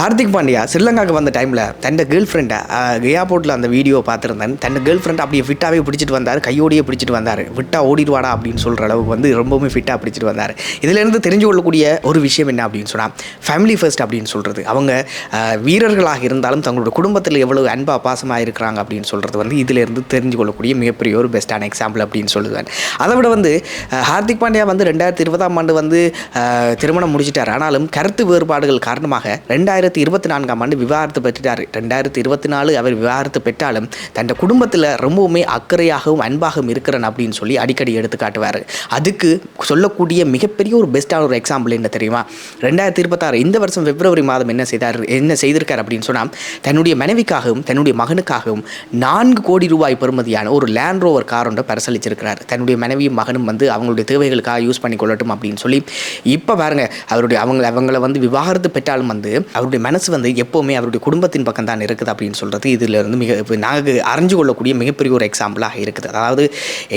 ஹார்திக் பாண்டியா ஸ்ரீலங்காவுக்கு வந்த டைமில் தன் கேர்ள் ஃப்ரெண்டை ஏர்போர்ட்டில் அந்த வீடியோ பார்த்துருந்தேன். தன் கேர்ள் ஃப்ரெண்ட் அப்படியே ஃபிட்டாகவே பிடிச்சிட்டு வந்தார், கையோடையே பிடிச்சிட்டு வந்தார். விட்டா ஓடிடுவாடா அப்படின்னு சொல்கிற அளவுக்கு வந்து ரொம்பவுமே ஃபிட்டாக பிடிச்சிட்டு வந்தார். இதிலேருந்து தெரிஞ்சு கொள்ளக்கூடிய ஒரு விஷயம் என்ன அப்படின்னு சொன்னால், ஃபேமிலி ஃபர்ஸ்ட் அப்படின்னு சொல்கிறது. அவங்க வீரர்களாக இருந்தாலும் தங்களோட குடும்பத்தில் எவ்வளோ அன்பா பாசமாக இருக்கிறாங்க அப்படின்னு சொல்கிறது வந்து இதிலேருந்து தெரிஞ்சு கொள்ளக்கூடிய மிகப்பெரிய ஒரு பெஸ்ட்டான எக்ஸாம்பிள் அப்படின்னு சொல்லுவேன். அதை விட வந்து ஹார்திக் பாண்டியா வந்து 2020 வந்து திருமணம் முடிச்சிட்டார். ஆனாலும் கருத்து வேறுபாடுகள் காரணமாக 2024 விவாகரத்து பெற்றுட்டார். 2024 அவர் விவாகரத்து பெற்றாலும் தன் குடும்பத்தில் ரொம்பவுமே அக்கறையாகவும் அன்பாகவும் இருக்கிறேன் அப்படின்னு சொல்லி அடிக்கடி எடுத்து காட்டுவார். அதுக்கு சொல்லக்கூடிய மிகப்பெரிய ஒரு பெஸ்ட்டான ஒரு எக்ஸாம்பிள் என்ன தெரியுமா? 2026 இந்த வருஷம் பிப்ரவரி மாதம் என்ன செய்திருக்கார் அப்படின்னு சொன்னால், தன்னுடைய மனைவிக்காகவும் தன்னுடைய மகனுக்காகவும் 4 கோடி ரூபாய் பெறுமதியான ஒரு லேண்ட் ரோவர் கார் ஒன்றை பரிசளிச்சிருக்கிறார். தன்னுடைய மனைவியும் மகனும் வந்து அவங்களுடைய தேவைகளுக்காக யூஸ் பண்ணி கொள்ளட்டும் அப்படின்னு சொல்லி. இப்போ பாருங்க, அவங்கள வந்து விவாகரத்து பெற்றாலும் வந்து அவருடைய மனசு வந்து எப்போவுமே அவருடைய குடும்பத்தின் பக்கம் தான் இருக்குது அப்படின்னு சொல்கிறது இதிலிருந்து நாங்கள் அறிஞ்சு கொள்ளக்கூடிய மிகப்பெரிய ஒரு எக்ஸாம்பிளாக இருக்குது. அதாவது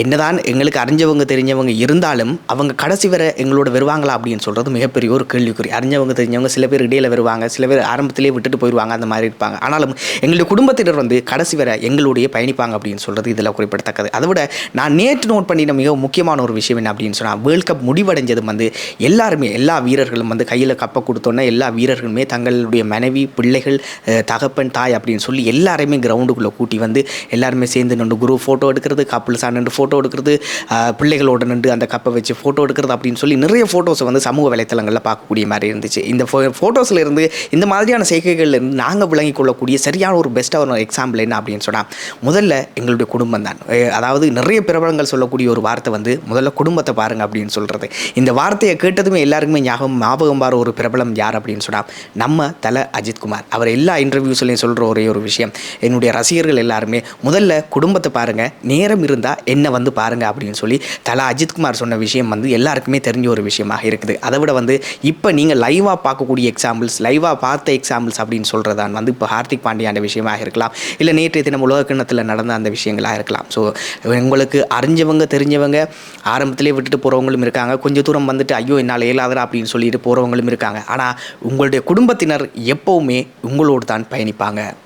என்னதான் எங்களுக்கு அறிஞ்சவங்க தெரிஞ்சவங்க இருந்தாலும் அவங்க கடைசி வரை எங்களோட வருவாங்களா அப்படின்னு சொல்கிறது மிகப்பெரிய ஒரு கேள்விக்குறி. அறிஞ்சவங்க தெரிஞ்சவங்க சில பேர் இடையில வருவாங்க, சில பேர் ஆரம்பத்திலே விட்டுட்டு போயிடுவாங்க, அந்த மாதிரி இருப்பாங்க. ஆனாலும் எங்களுடைய குடும்பத்தினர் வந்து கடைசி வரை எங்களுடைய பயணிப்பாங்க அப்படின்னு சொல்கிறது இதில் குறிப்பிடத்தக்கது. அதை விட நான் நேற்று நோட் பண்ணின மிக முக்கியமான ஒரு விஷயம் என்ன அப்படின்னு சொன்னால், வேர்ல்ட் கப் முடிவடைஞ்சதும் வந்து எல்லா வீரர்களும் வந்து கையில் கப்பை கொடுத்தோன்னா எல்லா வீரர்களுமே தங்களுடைய மனைவி, பிள்ளைகள், தகப்பன், தாய் அப்படின்னு சொல்லி எல்லாரையுமே கிரவுண்டுக்குள்ளே கூட்டி வந்து எல்லாருமே சேர்ந்து நின்று குரூப் ஃபோட்டோ எடுக்கிறது, கப்புள்ஸாக நின்று ஃபோட்டோ எடுக்கிறது, பிள்ளைகளோடு நின்று அந்த கப்பை வச்சு ஃபோட்டோ எடுக்கிறது அப்படின்னு சொல்லி நிறைய ஃபோட்டோஸை வந்து சமூக வலைத்தளங்களில் பார்க்கக்கூடிய மாதிரி இருந்துச்சு. இந்த ஃபோட்டோஸில் இருந்து இந்த மாதிரியான செய்கைகள் இருந்து நாங்கள் விளங்கிக் கொள்ளக்கூடிய சரியான ஒரு பெஸ்ட்டாக ஒரு எக்ஸாம்பிள் என்ன அப்படின்னு சொன்னால், முதல்ல எங்களுடைய குடும்பம் தான். அதாவது நிறைய பிரபலங்கள் சொல்லக்கூடிய ஒரு வார்த்தை வந்து முதல்ல குடும்பத்தை பாருங்கள் அப்படின்னு சொல்கிறது. இந்த வார்த்தையை கேட்டதுமே எல்லாருக்குமே ஞாபகம் வர ஒரு பிரபலம் யார் அப்படின்னு சொன்னால், நம்ம தல அஜித்குமார். அவர் எல்லா இன்டர்வியூஸ்லையும் சொல்கிற ஒரே ஒரு விஷயம், என்னுடைய ரசிகர்கள் எல்லாருமே முதல்ல குடும்பத்தை பாருங்கள், நேரம் இருந்தால் என்ன வந்து பாருங்கள் அப்படின்னு சொல்லி தல அஜித்குமார் சொன்ன விஷயம் வந்து எல்லாருக்குமே தெரிஞ்ச ஒரு விஷயமாக இருக்குது. அதை விட வந்து இப்போ நீங்கள் லைவாக பார்க்கக்கூடிய எக்ஸாம்பிள்ஸ், லைவாக பார்த்த எக்ஸாம்பிள்ஸ் அப்படின்னு சொல்கிறதான் வந்து இப்போ ஹார்திக் பாண்டியாண்ட விஷயமாக இருக்கலாம், இல்லை நேற்றைய தினம் உலக கிண்ணத்தில் நடந்த அந்த விஷயங்களாக இருக்கலாம். ஸோ உங்களுக்கு அறிஞ்சவங்க தெரிஞ்சவங்க ஆரம்பத்திலே விட்டுட்டு போகிறவங்களும் இருக்காங்க, கொஞ்சம் தூரம் வந்துட்டு ஐயோ என்னால் இயலாதரா அப்படின்னு சொல்லிட்டு போகிறவங்களும் இருக்காங்க. ஆனால் உங்களுடைய குடும்பத்தினர் எப்போவுமே உங்களோடு தான் பயணிப்பாங்க.